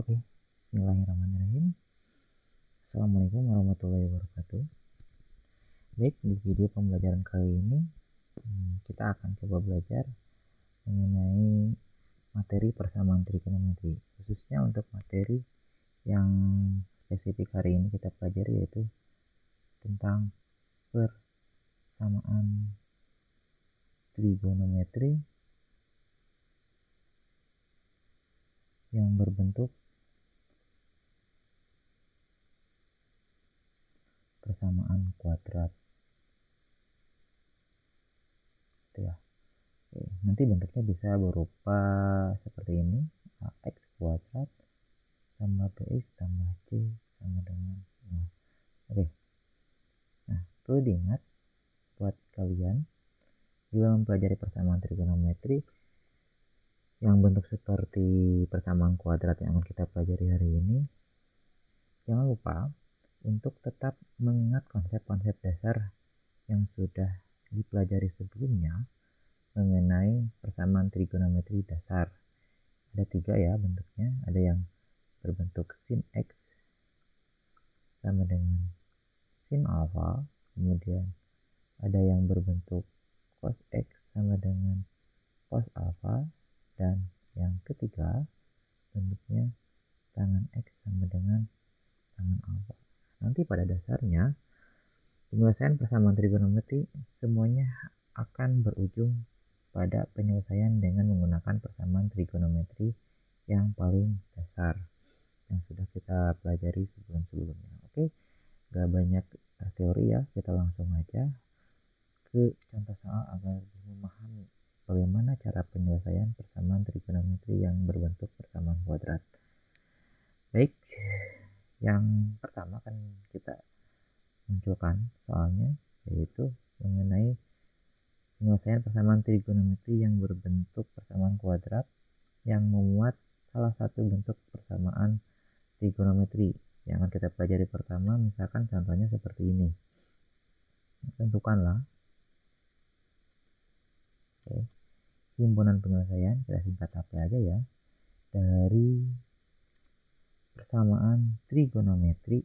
Oke, bismillahirrahmanirrahim. Assalamualaikum warahmatullahi wabarakatuh. Baik, di video pembelajaran kali ini kita akan coba belajar mengenai materi persamaan trigonometri, khususnya untuk materi yang spesifik hari ini kita pelajari, yaitu tentang persamaan trigonometri yang berbentuk persamaan kuadrat. Itu ya. Oke, nanti bentuknya bisa berupa seperti ini: ax kuadrat tambah bx tambah c sama dengan 0. Oke. Nah, perlu diingat buat kalian bila mempelajari persamaan trigonometri yang bentuk seperti persamaan kuadrat yang akan kita pelajari hari ini, jangan lupa untuk tetap mengingat konsep-konsep dasar yang sudah dipelajari sebelumnya mengenai persamaan trigonometri dasar. Ada 3 ya bentuknya. Ada yang berbentuk sin x sama dengan sin alfa, kemudian ada yang berbentuk cos x sama dengan cos alfa, dan yang ketiga bentuknya tangan x sama dengan tangan alfa. Nanti pada dasarnya penyelesaian persamaan trigonometri semuanya akan berujung pada penyelesaian dengan menggunakan persamaan trigonometri yang paling dasar yang sudah kita pelajari sebelum-sebelumnya. Oke, gak banyak teori ya, kita langsung aja ke contoh soal agar memahami bagaimana cara penyelesaian persamaan trigonometri yang berbentuk persamaan kuadrat. Baik, yang pertama kan kita munculkan soalnya, yaitu mengenai penyelesaian persamaan trigonometri yang berbentuk persamaan kuadrat yang memuat salah satu bentuk persamaan trigonometri yang akan kita pelajari pertama. Misalkan contohnya seperti ini. Tentukanlah himpunan penyelesaian, kita singkat HP aja ya, dari persamaan trigonometri,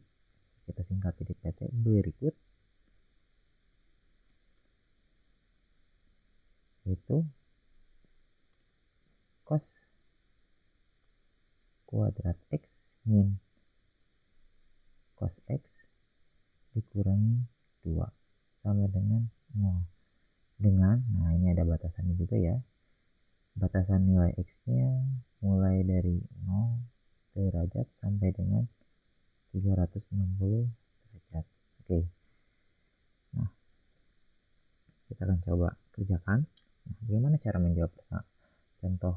kita singkat jadi PT, berikut, yaitu cos kuadrat x min cos x dikurangi 2 sama dengan 0. Dengan, nah ini ada batasannya juga ya, batasan nilai x nya mulai dari 0 derajat sampai dengan 360 derajat. Oke, nah kita akan coba kerjakan. Nah, bagaimana cara menjawab contoh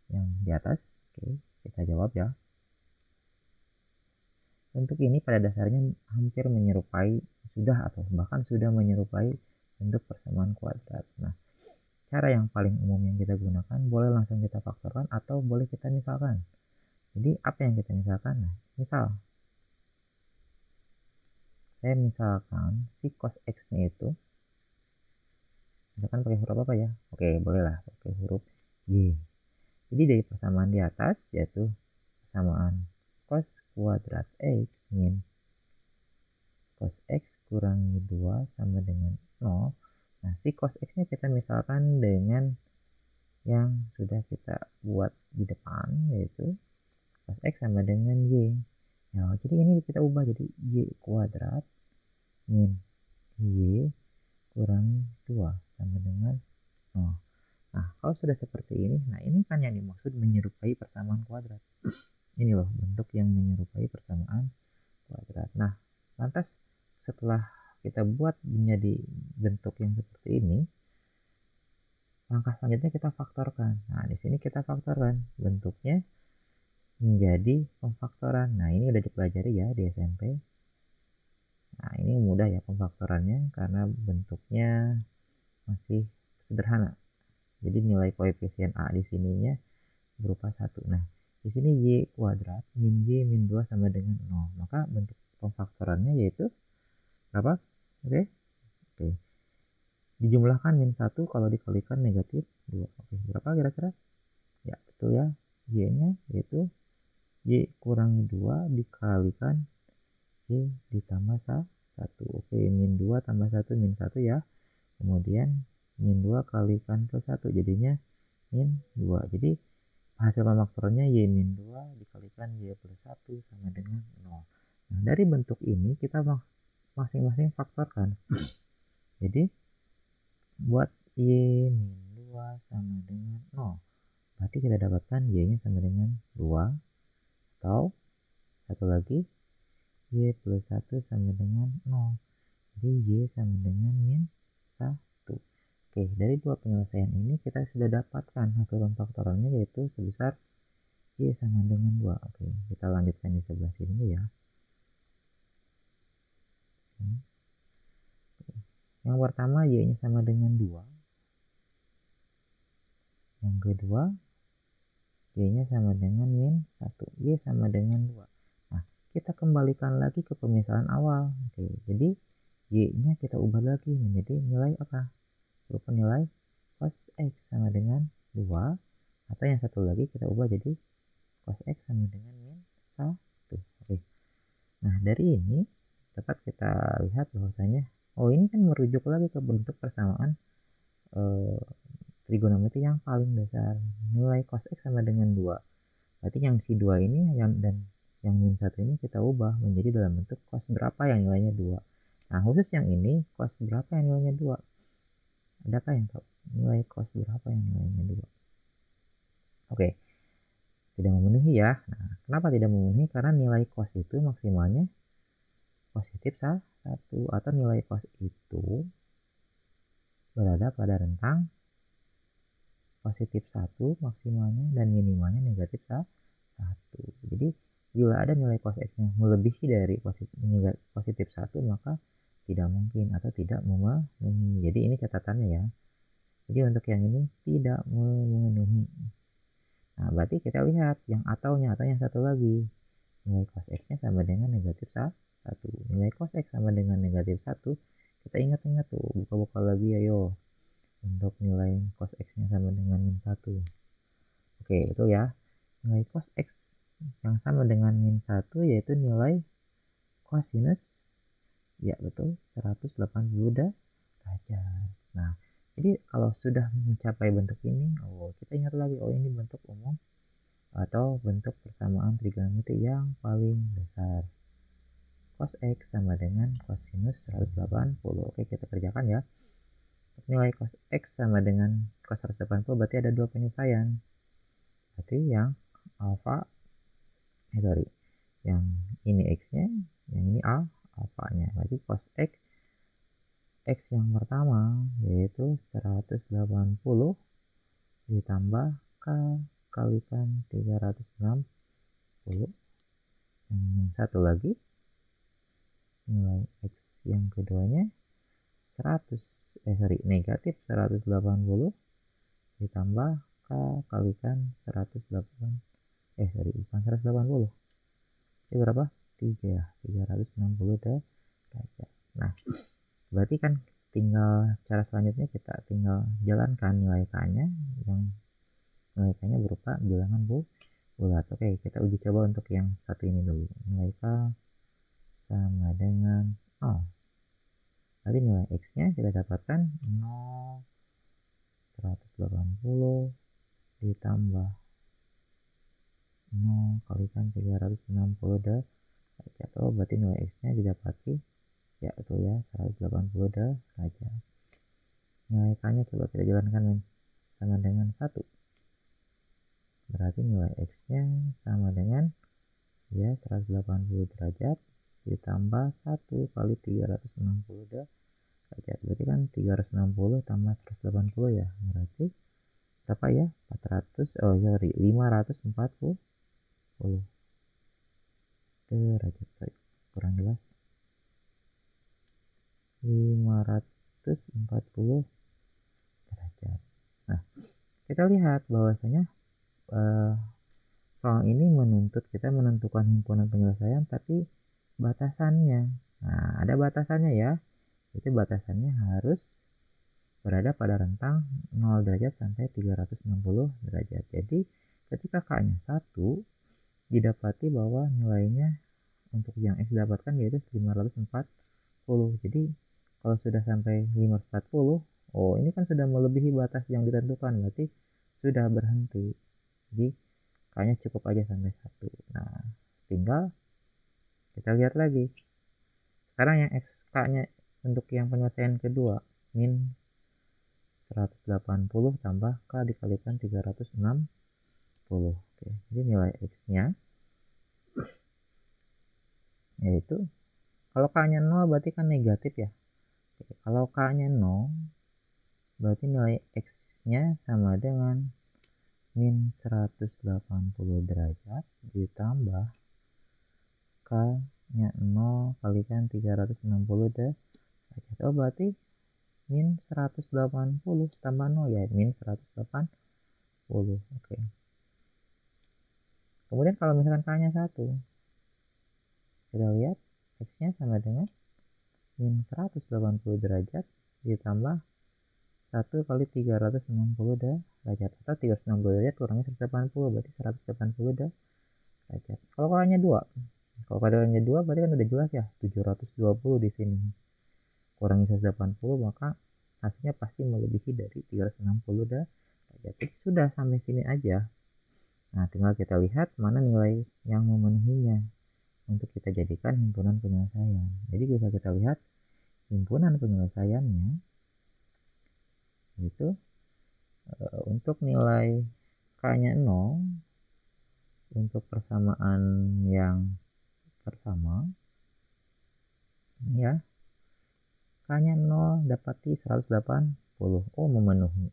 yang di atas? Oke, kita jawab ya. Bentuk ini pada dasarnya hampir menyerupai, sudah atau bahkan sudah menyerupai bentuk persamaan kuadrat. Nah, cara yang paling umum yang kita gunakan, boleh langsung kita faktorkan atau boleh kita misalkan. Jadi apa yang kita misalkan? Nah, misal saya misalkan si cos x nya itu misalkan pakai huruf apa ya? Oke, bolehlah pakai huruf y. Jadi dari persamaan di atas, yaitu persamaan cos kuadrat x min cos x kurangi 2 sama dengan 0. Nah, si cos x nya kita misalkan dengan yang sudah kita buat di depan, yaitu cos x sama dengan y. Nah, jadi ini kita ubah jadi y kuadrat min y kurangi 2 sama dengan 0. Nah, kalau sudah seperti ini, nah ini kan yang dimaksud menyerupai persamaan kuadrat. Ini loh bentuk yang menyerupai persamaan kuadrat. Nah, lantas setelah kita buat menjadi bentuk yang seperti ini, langkah selanjutnya kita faktorkan. Nah, di sini kita faktorkan bentuknya menjadi pemfaktoran. Nah, ini udah dipelajari ya di SMP. Nah, ini mudah ya pemfaktorannya karena bentuknya masih sederhana. Jadi nilai koefisien A di sininya berupa 1. Nah, di sini y kuadrat min y min 2 sama dengan 0. Maka bentuk pemfaktorannya yaitu berapa? Oke. Dijumlahkan min 1 kalau dikalikan negatif 2. Oke, berapa kira-kira? Ya, betul ya. Y-nya yaitu Y kurangi 2 dikalikan Y ditambah 1. Oke, min 2 tambah 1 min 1 ya. Kemudian min 2 kalikan ke 1 jadinya min 2. Jadi hasil pemfaktorannya Y min 2 dikalikan Y plus 1 sama dengan 0. Nah, dari bentuk ini kita masing-masing faktorkan. Jadi buat Y min 2 sama dengan 0. Berarti kita dapatkan Y-nya sama dengan 2. Atau satu lagi Y plus 1 sama dengan 0. Jadi Y sama dengan min 1. Oke, dari dua penyelesaian ini kita sudah dapatkan hasil pemfaktorannya yaitu sebesar Y sama dengan 2. Oke, kita lanjutkan di sebelah sini ya. Yang pertama Y-nya sama dengan 2. Yang kedua Y-nya sama dengan min 1. Y sama dengan 2. Nah, kita kembalikan lagi ke pemisahan awal. Oke, jadi Y-nya kita ubah lagi menjadi nilai apa? Berupa nilai cos X sama dengan 2. Atau yang satu lagi kita ubah jadi cos X sama dengan min 1. Oke. Nah, dari ini dapat kita lihat bahwasanya ini kan merujuk lagi ke bentuk persamaan trigonometri yang paling dasar. Nilai cos X sama dengan 2. Berarti yang si 2 ini dan yang min 1 ini kita ubah menjadi dalam bentuk cos berapa yang nilainya 2. Nah, khusus yang ini cos berapa yang nilainya 2? Adakah yang tahu? Nilai cos berapa yang nilainya 2? Oke. Tidak memenuhi ya. Nah, kenapa tidak memenuhi? Karena nilai cos itu maksimalnya positif 1 atau nilai cos itu berada pada rentang positif 1 maksimalnya dan minimalnya negatif 1. Jadi bila ada nilai cos X-nya melebihi dari positif 1 maka tidak mungkin atau tidak memenuhi. Jadi ini catatannya ya. Jadi untuk yang ini tidak memenuhi. Nah, berarti kita lihat yang atau yang satu lagi. Nilai cos X-nya sama dengan negatif 1. Nilai cos X sama dengan negatif 1. Kita ingat-ingat tuh, buka-buka lagi ayo. Untuk nilai cos X-nya sama dengan min 1. Oke, betul ya. Nilai cos X yang sama dengan min 1 yaitu nilai cosinus. Ya, betul. 180 derajat. Nah, jadi kalau sudah mencapai bentuk ini, kita ingat lagi, ini bentuk umum atau bentuk persamaan trigonometri yang paling dasar. Cos X sama dengan cosinus 180. Oke, kita kerjakan ya. Nilai cos X sama dengan cos 180 berarti ada dua penyelesaian. Berarti yang alfa, yang ini X-nya, yang ini alfanya. Berarti cos X yang pertama yaitu 180 ditambah K kalikan 360. Yang satu lagi nilai X yang keduanya negatif 180 ditambah K kalikan 180 ini berapa? 360 derajat. Nah, berarti kan tinggal cara selanjutnya kita tinggal jalankan nilai K-nya, yang nilai K-nya berupa bilangan bulat. Oke, kita uji coba untuk yang satu ini dulu. Nilai K sama dengan 0. Nanti nilai X-nya kita dapatkan 0 180 ditambah 0 kalikan 360 derajat. Berarti nilai X-nya didapati ya betul ya 180 derajat. Nilai K-nya coba kita jalankan sama dengan 1. Berarti nilai X-nya sama dengan ya 180 derajat ditambah 1 kali 360 derajat. Berarti kan 360 tambah 180 ya. Berarti berapa ya? 540 derajat. Kurang jelas. 540 derajat. Nah, kita lihat bahwasanya soal ini menuntut kita menentukan himpunan penyelesaian tapi batasannya. Nah, ada batasannya ya. Itu batasannya harus berada pada rentang 0 derajat sampai 360 derajat. Jadi ketika K-nya 1, didapati bahwa nilainya untuk yang X dapatkan yaitu 540. Jadi kalau sudah sampai 540, oh ini kan sudah melebihi batas yang ditentukan, berarti sudah berhenti. Jadi kayaknya cukup aja sampai 1. Nah, tinggal kita lihat lagi. Sekarang yang XK-nya untuk yang penyelesaian kedua, min 180 tambah K dikalikan 360. Oke, jadi nilai X-nya yaitu, kalau K-nya 0 berarti kan negatif ya. Oke, kalau K-nya 0 berarti nilai X-nya sama dengan min 180 derajat ditambah K-nya 0 kalikan 360 derajat. Oh, berarti min 180 tambah 0 ya, min 180. Oke. Kemudian kalau misalkan K-nya 1, kita lihat X-nya sama dengan min 180 derajat ditambah 1 kali 360 derajat, atau 360 derajat kurangi 180, berarti 180 derajat. Kalau K-nya 2, kalau K-nya 2 berarti kan udah jelas ya, 720 di sini. Kurangi 180, maka hasilnya pasti melebihi dari 360 derajat. Jadi sudah sampai sini aja. Nah, tinggal kita lihat mana nilai yang memenuhinya untuk kita jadikan himpunan penyelesaian. Jadi bisa kita lihat himpunan penyelesaiannya itu untuk nilai K-nya 0 untuk persamaan yang bersama ya, K-nya 0 dapati 180. Oh, memenuhi.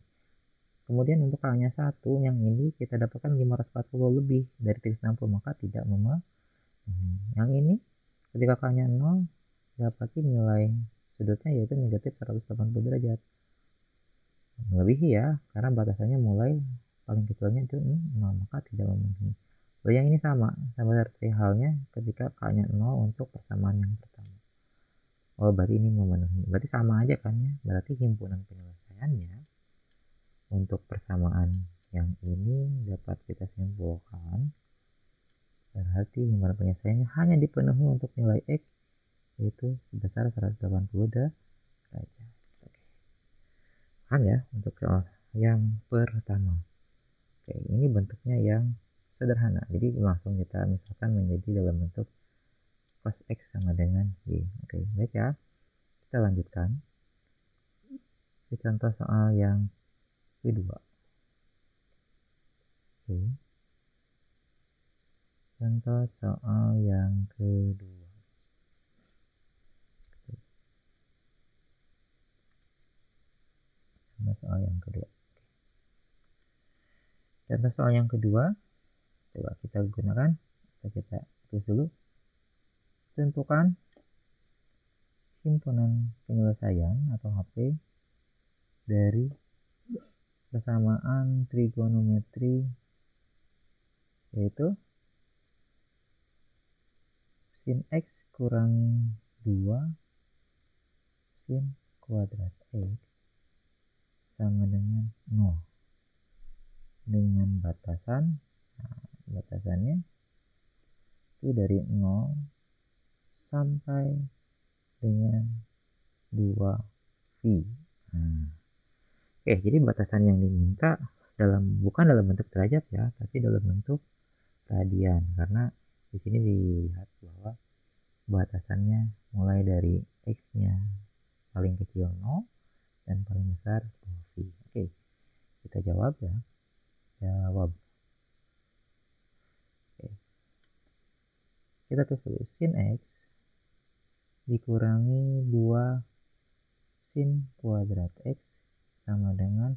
Kemudian untuk K-nya 1 yang ini kita dapatkan 540 lebih dari 360, maka tidak memenuhi. Yang ini ketika K-nya 0 dapati nilai sudutnya yaitu negatif 180 derajat. Melebihi ya, karena batasannya mulai paling kecilnya itu 0, maka tidak memenuhi. Lalu yang ini sama seperti halnya ketika K-nya 0 untuk persamaan yang pertama. Oh, berarti ini memenuhi. Berarti sama aja kan ya. Berarti himpunan penyelesaiannya untuk persamaan yang ini dapat kita simpulkan. Berarti himpunan penyelesaiannya hanya dipenuhi untuk nilai X yaitu sebesar 180 derajat. Oke. Paham ya untuk soal yang pertama. Oke, ini bentuknya yang sederhana. Jadi langsung kita misalkan menjadi dalam bentuk cos X sama dengan Y. Oke, baik ya. Kita lanjutkan ke contoh soal yang kedua. Oke. Contoh soal yang kedua. Contoh soal yang kedua. Contoh soal yang kedua. Coba kita gunakan. Kita tulis dulu. Tentukan himpunan penyelesaian atau HP dari persamaan trigonometri yaitu sin X kurangi 2 sin kuadrat X sama dengan 0 dengan batasan, nah, batasannya itu dari 0 sampai dengan 2V. Oke, jadi batasan yang diminta bukan dalam bentuk derajat ya, tapi dalam bentuk radian, karena di sini dilihat bahwa batasannya mulai dari X-nya paling kecil 0 dan paling besar 2V. Oke, kita jawab ya. Jawab. Oke. Kita tulis dulu sin X dikurangi 2 sin kuadrat X sama dengan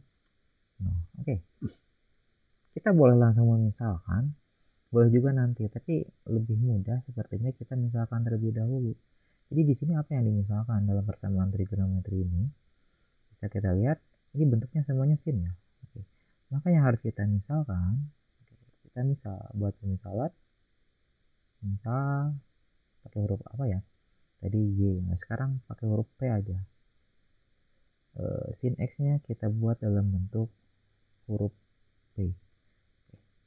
0. Oke. Kita boleh langsung memisalkan, boleh juga nanti, tapi lebih mudah sepertinya kita misalkan terlebih dahulu. Jadi di sini apa yang dimisalkan dalam persamaan trigonometri ini? Bisa kita lihat, ini bentuknya semuanya sin ya. Oke. Maka yang harus kita misalkan, kita buat pemisalan, misal pakai huruf apa ya? Tadi Y, nah sekarang pakai huruf P aja. Sin X-nya kita buat dalam bentuk huruf P.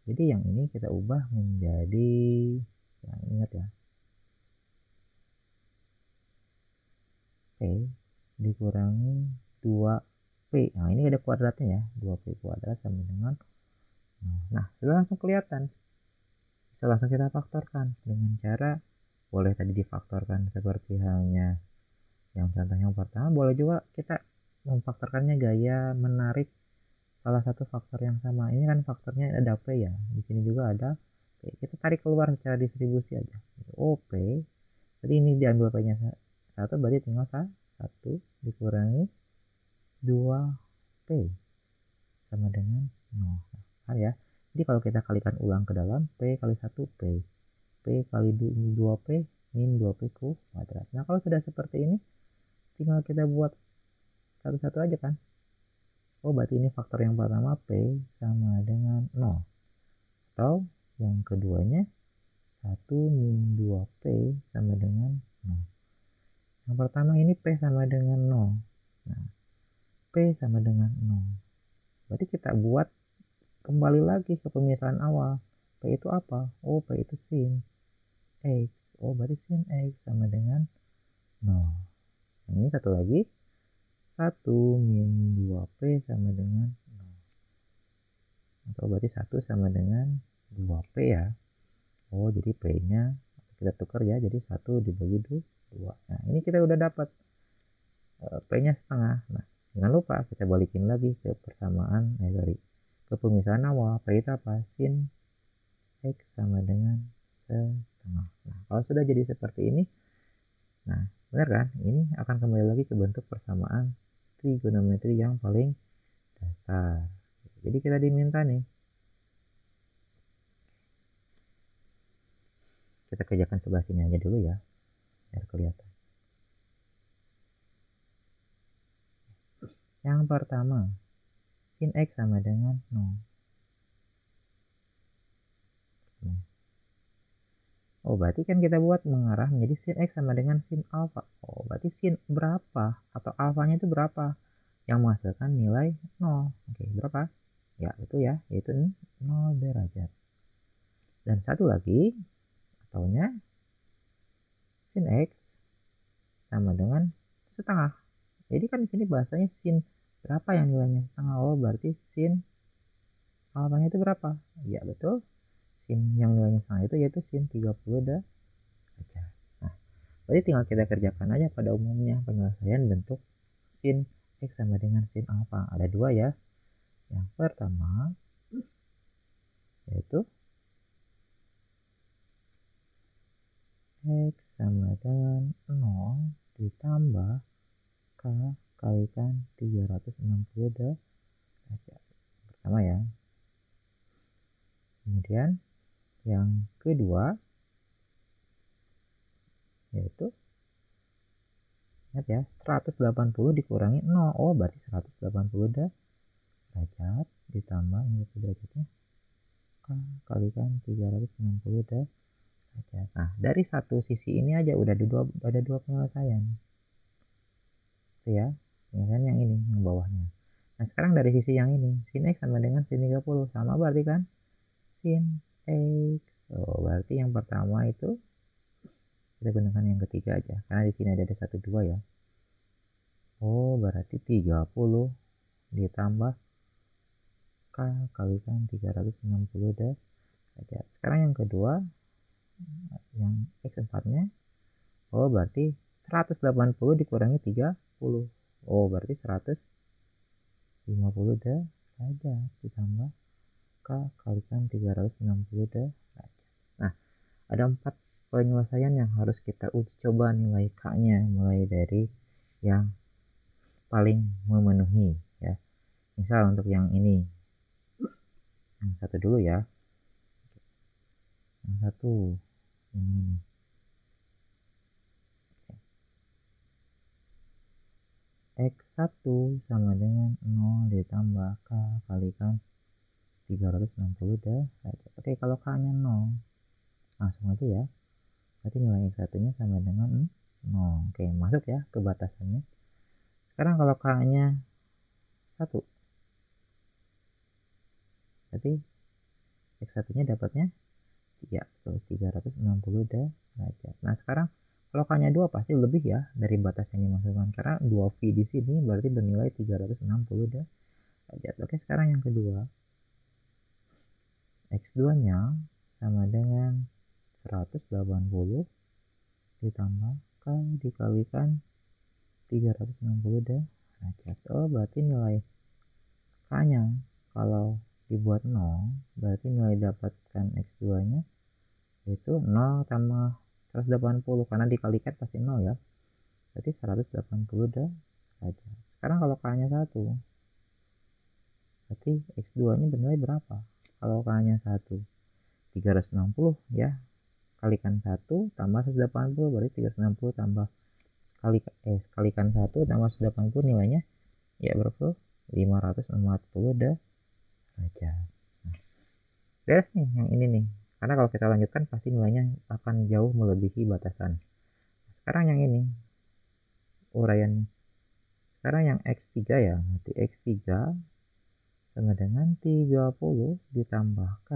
Jadi yang ini kita ubah menjadi, ya ingat ya, P dikurangi 2P. Nah ini ada kuadratnya ya, 2P kuadrat sama dengan 0. Nah sudah langsung kelihatan. Bisa langsung kita faktorkan dengan cara, boleh tadi difaktorkan seperti halnya yang contoh yang pertama, boleh juga kita memfaktorkannya gaya menarik salah satu faktor yang sama. Ini kan faktornya ada P ya, di sini juga ada P. Kita tarik keluar secara distribusi aja. Oh P, jadi ini diambil P nya 1, berarti tinggal 1 dikurangi 2P sama dengan 0. Nah, ya. Jadi kalau kita kalikan ulang ke dalam, P kali 1 P, P kali 2P min 2P kuadrat. Nah kalau sudah seperti ini, tinggal kita buat satu-satu aja kan. Oh berarti ini faktor yang pertama P sama dengan 0. Atau yang keduanya 1 min 2P sama dengan 0. Yang pertama ini P sama dengan 0. Nah, P sama dengan 0. Berarti kita buat kembali lagi ke pemisahan awal. P itu apa? Oh, P itu sin X. Oh, berarti sin X sama dengan 0. Nah, ini satu lagi. 1 min 2P sama dengan 0. Atau berarti 1 sama dengan 2P ya. Oh, jadi P-nya kita tukar ya. Jadi 1 dibagi 2. Nah, ini kita udah dapat P-nya setengah. Nah, jangan lupa kita balikin lagi ke persamaan, ke pemisahan awal. P itu apa? Sin X sama dengan setengah. Nah, kalau sudah jadi seperti ini, nah, benar kan? Ini akan kembali lagi ke bentuk persamaan trigonometri yang paling dasar. Jadi kita diminta nih, kita kerjakan sebelah sini aja dulu ya, biar kelihatan. Yang pertama, sin X sama dengan 0. Oh, berarti kan kita buat mengarah menjadi sin X sama dengan sin alfa. Oh, berarti sin berapa? Atau alfanya itu berapa? Yang menghasilkan nilai 0. Oke, berapa? Ya, itu ya, yaitu 0 derajat. Dan satu lagi, ataunya sin X sama dengan setengah. Jadi kan di sini bahasanya sin berapa yang nilainya setengah? Oh, berarti sin alfanya itu berapa? Ya, betul. Sin yang nilainya setengah itu yaitu sin 30 derajat. Nah, berarti tinggal kita kerjakan aja pada umumnya penyelesaian bentuk sin X sama dengan sin alfa. Ada dua ya. Yang pertama yaitu X sama dengan 0 ditambah K kalikan 360 derajat. Pertama ya. Kemudian yang kedua yaitu, ingat ya, 180 dikurangi 0. Oh, berarti 180 derajat ditambah ini derajatnya K kalikan 360 derajat. Nah, dari satu sisi ini aja udah ada dua penyelesaian. Itu ya, penyelesaian yang ini, yang bawahnya. Nah, sekarang dari sisi yang ini, sin X sama dengan sin 30. Sama berarti kan? Sin X. Oh, berarti yang pertama itu kita gunakan yang ketiga aja. Karena di sini ada 1, 2 ya. Oh, berarti 30 ditambah K kalikan 360 derajat. Sekarang yang kedua, yang X4 nya, oh berarti 180 dikurangi 30. Oh berarti 150 derajat ditambah K kalikan 360 derajat. Nah, ada 4 penyelesaian yang harus kita uji coba nilai K nya, mulai dari yang paling memenuhi ya. Misal untuk yang ini, yang satu dulu ya, yang satu, yang ini. X1 sama dengan 0 ditambah K kalikan 360 derajat. Oke, kalau K nya 0, langsung aja ya. Berarti nilai X1 nya sama dengan 0. Oke, masuk ya ke batasannya. Sekarang kalau K nya 1, berarti X1 nya dapatnya ya tuh 360 derajat. Nah sekarang kalau K nya 2 pasti lebih ya dari batas yang dimasukkan, karena 2V di sini berarti bernilai 360 derajat. Oke, sekarang yang kedua, X2 nya sama dengan 180 ditambah K dikalikan 360 derajat. Oh, berarti nilai K nya kalau dibuat 0, berarti nilai dapatkan X2 nya itu 0 tambah 180, karena dikalikan pasti 0 ya, berarti 180 derajat. Sekarang kalau K nya 1, berarti X2 nya bernilai berapa? Kalau K nya 1 360 ya, kalikan 1 tambah 180, berarti 360 tambah kalikan 1 tambah 180 nilainya ya berapa? 540 derajat. Nah, beres nih yang ini nih, karena kalau kita lanjutkan pasti nilainya akan jauh melebihi batasan. Sekarang yang ini uraiannya, sekarang yang X3 ya, nanti X3 sama dengan 30 ditambah K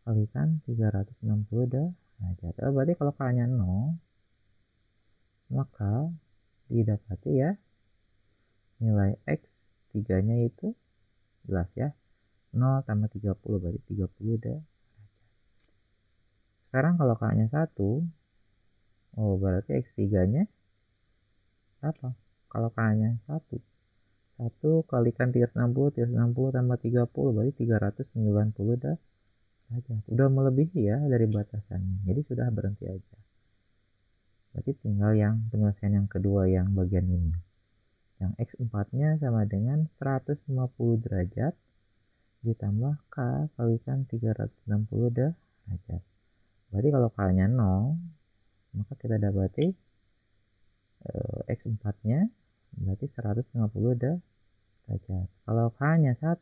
kalikan 360 derajat. Berarti kalau K nya 0, maka didapati ya nilai X3 nya itu jelas ya, 0 tambah 30 berarti 30 derajat. Sekarang kalau K nya 1, oh berarti X3 nya apa? Kalau K nya 1 kalikan 360 tambah 30 berarti 390 derajat. Udah melebihi ya dari batasannya, jadi sudah berhenti aja. Berarti tinggal yang penyelesaian yang kedua yang bagian ini. Yang X4 nya sama dengan 150 derajat ditambah K kalikan 360 derajat. Berarti kalau K nya 0, maka kita dapati X4 nya berarti 150 derajat. Kalau K nya 1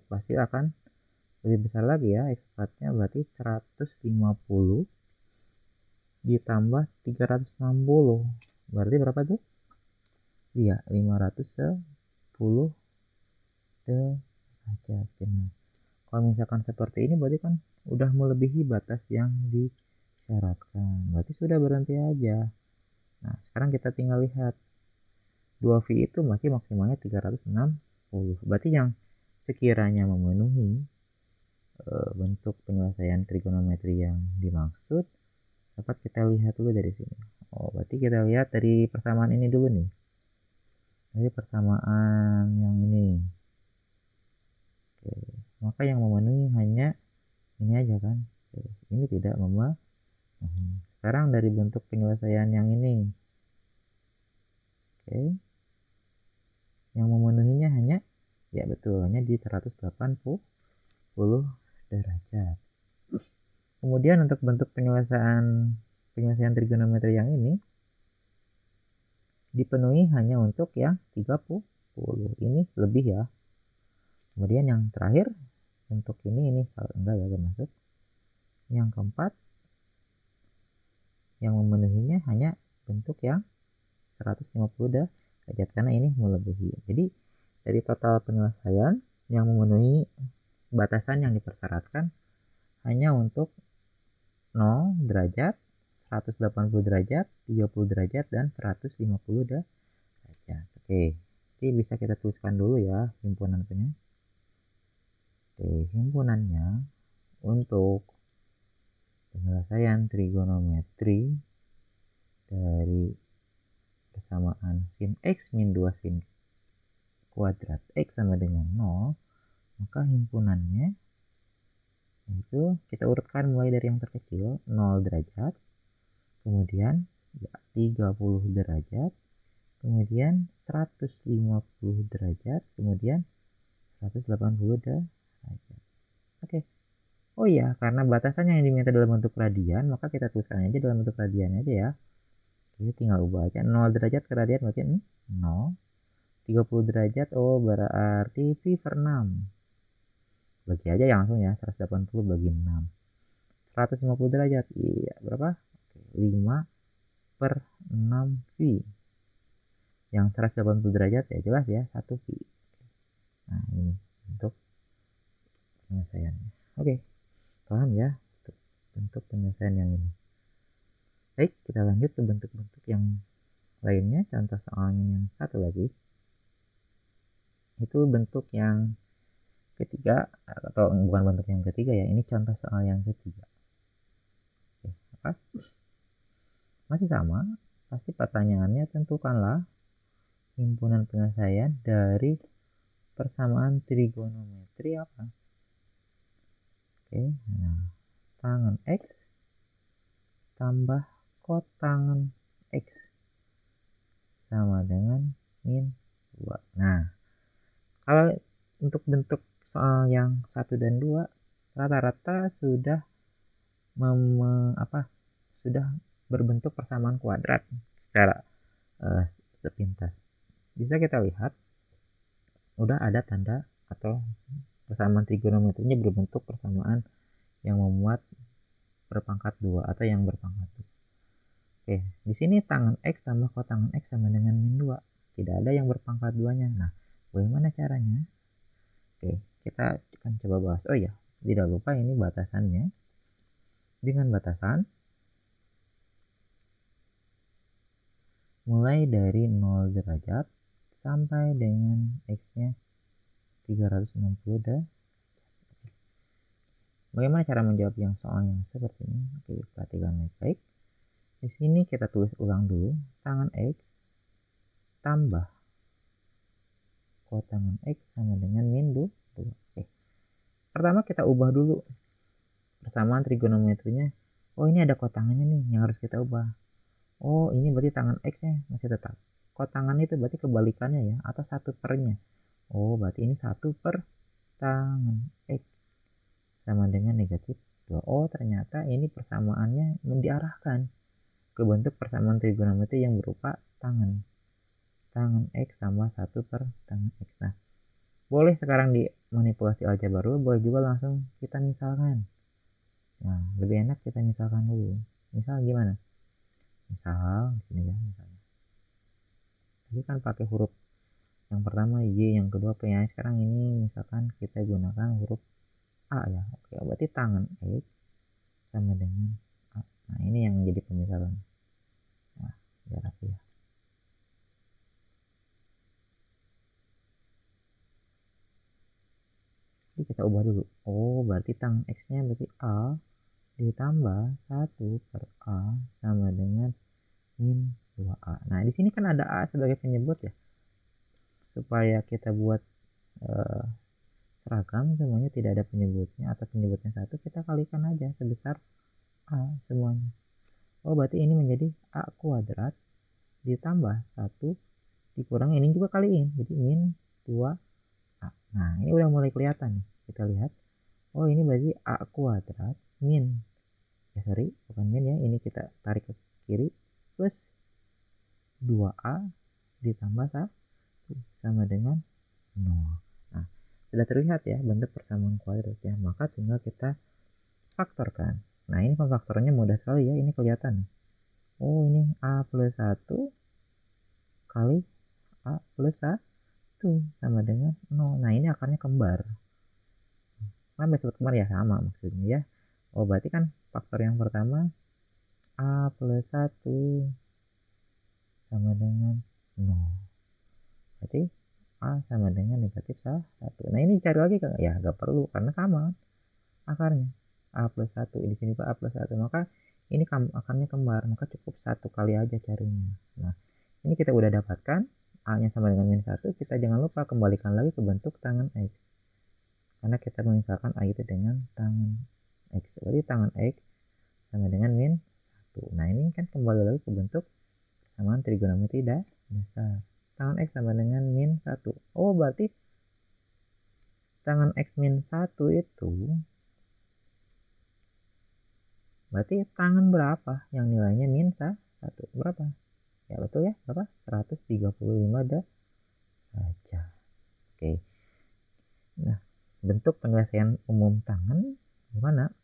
pasti akan lebih besar lagi ya, X4 nya berarti 150 ditambah 360 berarti berapa tuh? Iya, 510 derajat. Nah, kalau misalkan seperti ini berarti kan udah melebihi batas yang disyaratkan, berarti sudah berhenti aja. Nah sekarang kita tinggal lihat 2V itu masih maksimalnya 360, berarti yang sekiranya memenuhi bentuk penyelesaian trigonometri yang dimaksud dapat kita lihat dulu dari sini. Oh, berarti kita lihat dari persamaan ini dulu nih, dari persamaan yang ini. Oke, maka yang memenuhi hanya ini aja kan. Oke, ini tidak memenuhi. Sekarang dari bentuk penyelesaian yang ini, oke, yang memenuhinya hanya ya betul hanya di 180 derajat. Kemudian untuk bentuk penyelesaian trigonometri yang ini dipenuhi hanya untuk yang 30, ini lebih ya. Kemudian yang terakhir untuk ini enggak ya, gak masuk. Yang keempat yang memenuhinya hanya bentuk yang 150 derajat karena ini melebihi. Jadi dari total penyelesaian yang memenuhi batasan yang dipersyaratkan hanya untuk 0 derajat, 180 derajat, 30 derajat, dan 150 derajat. Oke, jadi bisa kita tuliskan dulu ya himpunannya. Oke, himpunannya untuk penyelesaian trigonometri dari persamaan sin X min 2 sin kuadrat X sama dengan 0, maka himpunannya itu kita urutkan mulai dari yang terkecil 0 derajat, kemudian ya, 30 derajat, kemudian 150 derajat, kemudian 180 derajat. Oke. Oh iya, karena batasannya yang diminta dalam bentuk radian, maka kita tuliskan aja dalam bentuk radian aja ya. Jadi tinggal ubah aja 0 derajat ke radian berarti 0. 30 derajat oh berarti V per 6. Bagi aja yang langsung ya, 180 bagi 6. 150 derajat, iya berapa? 5 per 6 V. Yang 180 derajat ya jelas ya 1 V. Nah ini untuk penyelesaiannya. Oke, Paham ya bentuk penyelesaian yang ini? Baik, kita lanjut ke bentuk-bentuk yang lainnya. Contoh soalnya yang satu lagi, itu bentuk yang ketiga, atau bukan bentuk yang ketiga ya, ini contoh soal yang ketiga. Oke, apa? Masih sama, pasti pertanyaannya tentukanlah himpunan penyelesaian dari persamaan trigonometri apa? Oke, nah, tangen X tambah kotangen X sama dengan min 2. Nah, kalau untuk bentuk soal yang 1 dan 2 rata-rata sudah sudah berbentuk persamaan kuadrat secara sepintas. Bisa kita lihat udah ada tanda atau persamaan trigonometrinya berbentuk persamaan yang memuat berpangkat 2 atau yang berpangkat 2. Oke, di sini tangen X tambah kotangen X sama dengan min 2. Tidak ada yang berpangkat 2-nya. Nah, bagaimana caranya? Oke, kita akan coba bahas. Oh ya, tidak lupa ini batasannya. Dengan batasan mulai dari 0 derajat sampai dengan X-nya 360 derajat. Bagaimana cara menjawab yang soal yang seperti ini? Oke, perhatikan baik-baik. Di sini kita tulis ulang dulu. Tangen X tambah kotangen X sama dengan min 2. Oke. Pertama kita ubah dulu persamaan trigonometrinya. Oh, ini ada kotangannya nih yang harus kita ubah. Oh, ini berarti tangan X-nya masih tetap. Kotangan itu berarti kebalikannya ya, atau 1/nya. Oh, berarti ini 1/, tangan X sama dengan negatif 2. Oh, ternyata ini persamaannya diarahkan ke bentuk persamaan trigonometri yang berupa tangan X tambah 1/tangan X. Nah, boleh sekarang dimanipulasi aljabar dulu, boleh juga langsung kita misalkan. Nah, lebih enak kita misalkan dulu. Misal gimana? Misal di sini ya, misalnya. Jadi kan pakai huruf yang pertama Y, yang kedua P ya. Sekarang ini misalkan kita gunakan huruf A ya. Oke, berarti tangan X sama dengan A. Nah, ini yang jadi pemisalan. Nah, biar rapi ya. Jadi kita ubah dulu. Oh, berarti tangan X-nya berarti A ditambah 1/A sama dengan min 2A. Nah, di sini kan ada A sebagai penyebut ya. Supaya kita buat seragam semuanya tidak ada penyebutnya atau penyebutnya 1, kita kalikan aja sebesar A semuanya. Oh, berarti ini menjadi A kuadrat ditambah 1 dikurangi ini juga kaliin, jadi min 2A. Nah, ini udah mulai kelihatan nih. Kita lihat. Oh, ini berarti A kuadrat min, bukan min ya, ini kita tarik ke kiri, plus 2A ditambah 1 sama dengan 0. Nah, sudah terlihat ya bentuk persamaan kuadrat ya, maka tinggal kita faktorkan. Nah, ini pemfaktorannya mudah sekali ya, ini kelihatan. Oh, ini A plus 1 kali A plus 1 sama dengan 0. Nah, ini akarnya kembar. Kan disebut kembar ya, sama maksudnya ya. Oh, berarti kan faktor yang pertama A plus 1 sama dengan 0. Berarti A sama dengan negatif 1. Nah, ini cari lagi kan? Ya, nggak perlu karena sama akarnya. A plus 1, di sini A plus 1. Maka ini akarnya kembar, maka cukup 1 kali aja carinya. Nah, ini kita udah dapatkan A-nya sama dengan min 1. Kita jangan lupa kembalikan lagi ke bentuk tangan X. Karena kita memisalkan A itu dengan tangan X. Berarti tangan X sama dengan min 1. Nah, ini kan kembali lagi ke bentuk persamaan trigonometri dasar. Tangan X sama dengan min 1. Oh, berarti tangan X min 1 itu berarti tangan berapa yang nilainya min 1? Berapa? Ya, betul ya, berapa? 135 derajat. Oke. Nah, bentuk penyelesaian umum tangan gimana?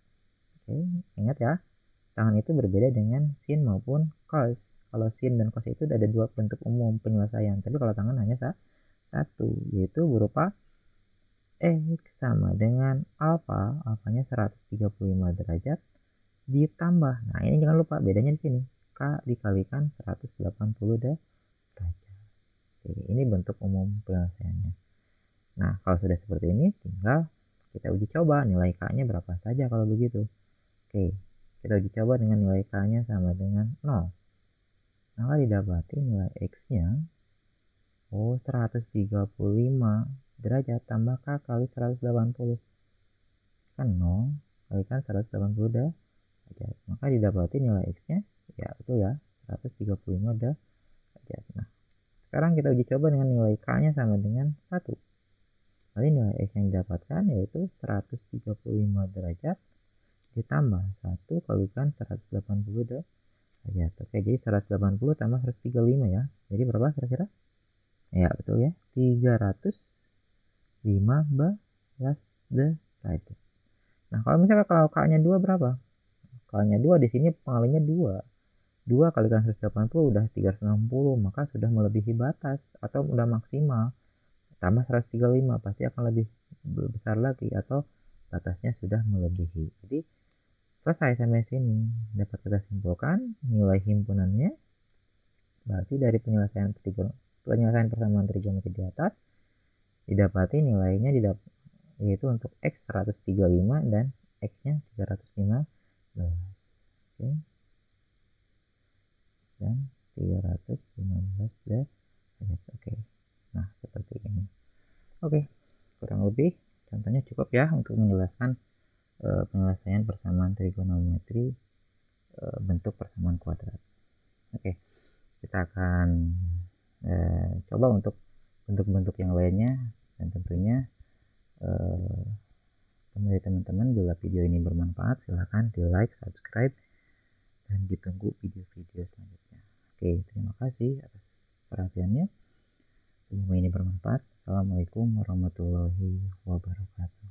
Oke, ingat ya, tangan itu berbeda dengan sin maupun cos. Kalau sin dan cos itu ada dua bentuk umum penyelesaian, tapi kalau tangan hanya satu, yaitu berupa X sama dengan alfa, alfanya 135 derajat ditambah. Nah, ini jangan lupa bedanya di sini. K dikalikan 180 derajat. Oke, ini bentuk umum penyelesaiannya. Nah, kalau sudah seperti ini, tinggal kita uji coba nilai K-nya berapa saja kalau begitu. Oke, kita uji coba dengan nilai K-nya sama dengan 0. Maka didapati nilai X-nya 135 derajat tambah K kali 180. Kan 0 kalikan 180 derajat. Maka didapati nilai X-nya, ya itu ya, 135 derajat. Nah, sekarang kita uji coba dengan nilai K-nya sama dengan 1. Kali nilai X yang didapatkan yaitu 135 derajat ditambah 1 kalikan 180 derajat. Oke, jadi 180 tambah 135 ya. Jadi berapa kira-kira? Ya, betul ya. 315 derajat. Nah, kalau misalnya kalau K-nya 2 berapa? K-nya 2 di sini pengalinya 2. 2 kalikan 180 udah 360, maka sudah melebihi batas atau udah maksimal. Tambah 135 pasti akan lebih besar lagi atau batasnya sudah melebihi. Jadi selesai sampai sini. Dapat kita simpulkan nilai himpunannya berarti dari penyelesaian persamaan trigonometri di atas didapati nilainya yaitu untuk X 135 dan X-nya 315. Oke. Dan 315 derajat. Oke. Nah, seperti ini. Oke. Kurang lebih contohnya cukup ya untuk menjelaskan penyelesaian persamaan trigonometri bentuk persamaan kuadrat. Oke. Kita akan coba untuk bentuk-bentuk yang lainnya, dan tentunya teman-teman bila video ini bermanfaat silahkan di like, subscribe, dan ditunggu video-video selanjutnya. Oke, terima kasih atas perhatiannya, semoga ini bermanfaat. Assalamualaikum warahmatullahi wabarakatuh.